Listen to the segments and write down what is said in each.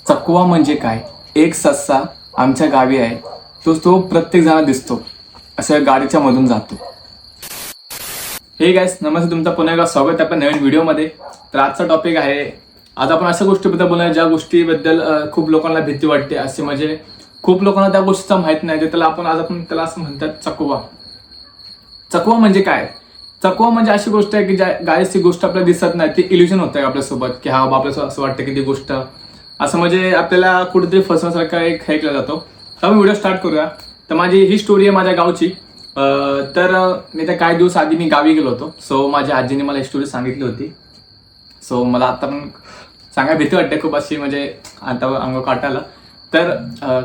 चकवा म्हणजे काय? एक सस्सा आमच्या गावी आहे. तो प्रत्येक जण दिसतो, असं गाडीच्या मधून जातो. हे गाइस, नमस्ते, तुमचं पुन्हा एकदा स्वागत आहे आपल्या नवीन व्हिडिओमध्ये. तर आजचा टॉपिक आहे, आज आपण अशा गोष्टीबद्दल बोलणार ज्या गोष्टीबद्दल खूप लोकांना भीती वाटते. असे म्हणजे खूप लोकांना त्या गोष्टीचा माहित नाही, तर त्याला आपण त्याला असं म्हणतात चकवा. चकवा म्हणजे काय? चकवा म्हणजे अशी गोष्ट आहे की ज्या गाईस ती गोष्ट आपल्याला दिसत नाही, ती इल्युजन होत आहे आपल्यासोबत, की हा बाबा आपल्याला असं वाटतं की ती गोष्ट असं म्हणजे आपल्याला कुठेतरी फसवण्यासारखा एक हे केला जातो. तर आपण व्हिडिओ स्टार्ट करूया. तर माझी ही स्टोरी आहे माझ्या गावची. तर मी त्या काही दिवस आधी मी गावी गेलो होतो. सो माझ्या आजीने मला ही स्टोरी सांगितली होती. सो मला आता पण सांगायला भीती वाटते खूप, अशी म्हणजे आता अंग काटायला. तर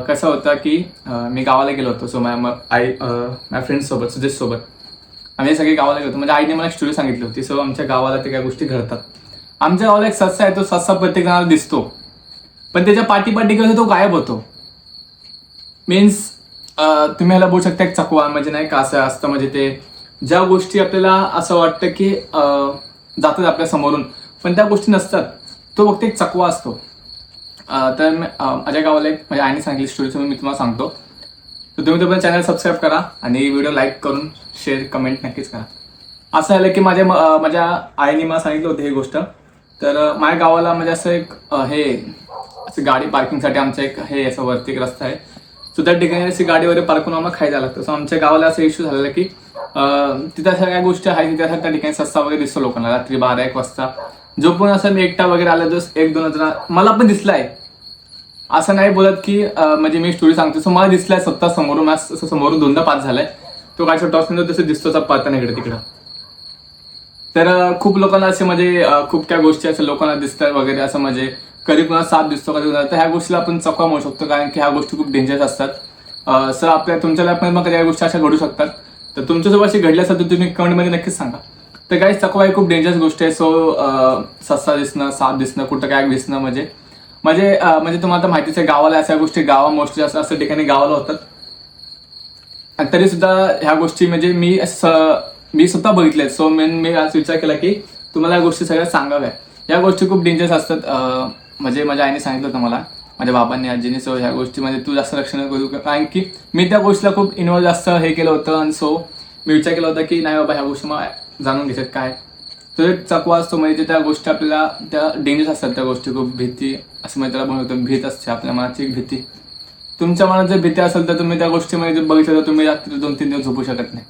कसं होतं की मी गावाला गेलो होतो. सो माझ्या फ्रेंड्ससोबत, सुदेश सोबत आम्ही सगळे गावाला गेलो होतो. म्हणजे आईने मला एक स्टोरी सांगितली होती. सो आमच्या गावाला ते काही गोष्टी घडतात. आमच्या गावाला एक सस्सा आहे. तो सस्सा प्रत्येक जणाला दिसतो, पण त्याच्या पाठी गेलो तो गायब होतो. मीन्स तुम्ही ह्याला बोलू शकता एक चकवा. म्हणजे नाही का असं असतं, म्हणजे ते ज्या गोष्टी आपल्याला असं वाटतं की जातात आपल्या समोरून, पण त्या गोष्टी नसतात. तो फक्त एक चकवा असतो. तर माझ्या गावाला एक माझ्या आईने सांगितली स्टोरी, मी तुम्हाला सांगतो. तर तुम्ही पण चॅनल सबस्क्राईब करा आणि व्हिडिओ लाईक करून शेअर कमेंट नक्कीच करा. असं झालं की माझ्या आईने मला सांगितलं होतं ही गोष्ट. तर माझ्या गावाला म्हणजे असं एक असं गाडी पार्किंगसाठी आमचं एक असं वरती एक रस्ता आहे. सो त्या ठिकाणी अशी गाडी वगैरे पार्क करून आम्हाला खायला लागतं. सो आमच्या गावाला असं इश्यू झालेला की तिथं सगळ्या गोष्टी आहेत, त्या ठिकाणी सस्ता वगैरे दिसतो लोकांना रात्री 12-1 वाजता. जो पण असं मी एकटा वगैरे आला, जो 1-2 जण मला पण दिसलाय. असं नाही बोलत की म्हणजे मी स्टोरी सांगतो. सो मला दिसलाय स्वतः समोरून, समोरून 2दा पास झालाय. तो काय टॉस तसं दिसतो पाहताना इकडे तिकडं. तर खूप लोकांना असे म्हणजे खूप काय गोष्टी असं लोकांना दिसतात वगैरे, असं म्हणजे कधी कुणाला साप दिसतो, कधी कुणाला. तर ह्या गोष्टीला आपण चकवा म्हणू शकतो, कारण की ह्या गोष्टी खूप डेंजरस असतात. सर तुमच्या लाईफमध्ये मग या गोष्टी अशा घडू शकतात. तर तुमच्यासोबत अशी घडली असेल तर तुम्ही कमेंटमध्ये नक्कीच सांगा. तर काही चकवा ही खूप डेंजरस गोष्ट आहे. सो सस्सा दिसणं, साप दिसणं, कुठं काय दिसणं म्हणजे तुम्हाला तर माहितीच आहे, गावाला अशा गोष्टी मोस्टली असं ठिकाणी गावाला होतात. आणि तरी सुद्धा ह्या गोष्टी म्हणजे मी स्वतः बघितल्यात. सो मी आज विचार केला की तुम्हाला या गोष्टी सगळ्या सांगाव्या. या गोष्टी खूप डेंजरस असतात. म्हणजे माझ्या आईने सांगितलं होतं मला, माझ्या बाबांनी, आजीने. सो ह्या गोष्टीमध्ये तू जास्त लक्ष करू, कारण की मी त्या गोष्टीला खूप इन्व्हॉल्व जास्त हे केलं होतं. आणि सो मी विचार केला होता की नाही बाबा, ह्या गोष्टी मला जाणून घेतात काय. तो एक चकवा असतो, म्हणजे त्या गोष्टी आपल्याला त्या डेंजरस असतात. त्या गोष्टी खूप भीती, असं म्हणजे त्याला म्हणतो, भीत असते आपल्या मनाची एक भीती. तुमच्या मनात जर भीती असेल तर तुम्ही त्या गोष्टीमध्ये बघितलं तर तुम्ही रात्री 2-3 दिवस झोपू शकत नाही.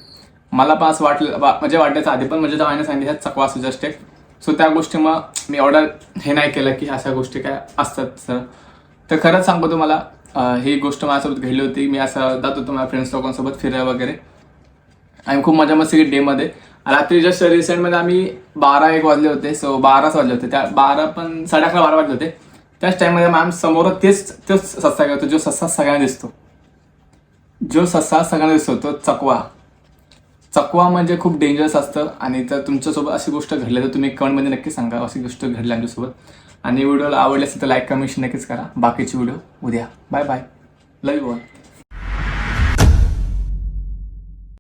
मला पण असं म्हणजे वाटायचं आधी, पण म्हणजे जेव्हा आईने सांगितलं चकवा असं जस्ट एक. सो त्या गोष्टी मग मी एवढं हे नाही केलं की अशा गोष्टी काय असतात सर. तर खरंच सांगतो तुम्हाला, ही गोष्ट माझ्यासोबत घडली होती. मी असं जात होतो माझ्या फ्रेंड्स लोकांसोबत फिरायला वगैरे, आणि खूप मजा मस्ती डेमध्ये. रात्री जस्ट रिसेंटमध्ये आम्ही 12-1 वाजले होते. सो 12 वाजले होते, त्या 12 पण 11:30-12 वाजले होते. त्याच टाइममध्ये मॅम समोर तेच सस्सा घेतो, जो सस्सा सगळ्यांना दिसतो. तो चकवा म्हणजे खूप डेंजरस असतं. आणि तर तुमच्यासोबत अशी गोष्ट घडली तर तुम्ही कमेंटमध्ये नक्की सांगा अशी गोष्ट घडली आमच्यासोबत. आणि व्हिडिओला आवडली असेल तर लाईक कमेंट नक्कीच करा. बाकीचे व्हिडिओ उद्या. Bye bye, love you all.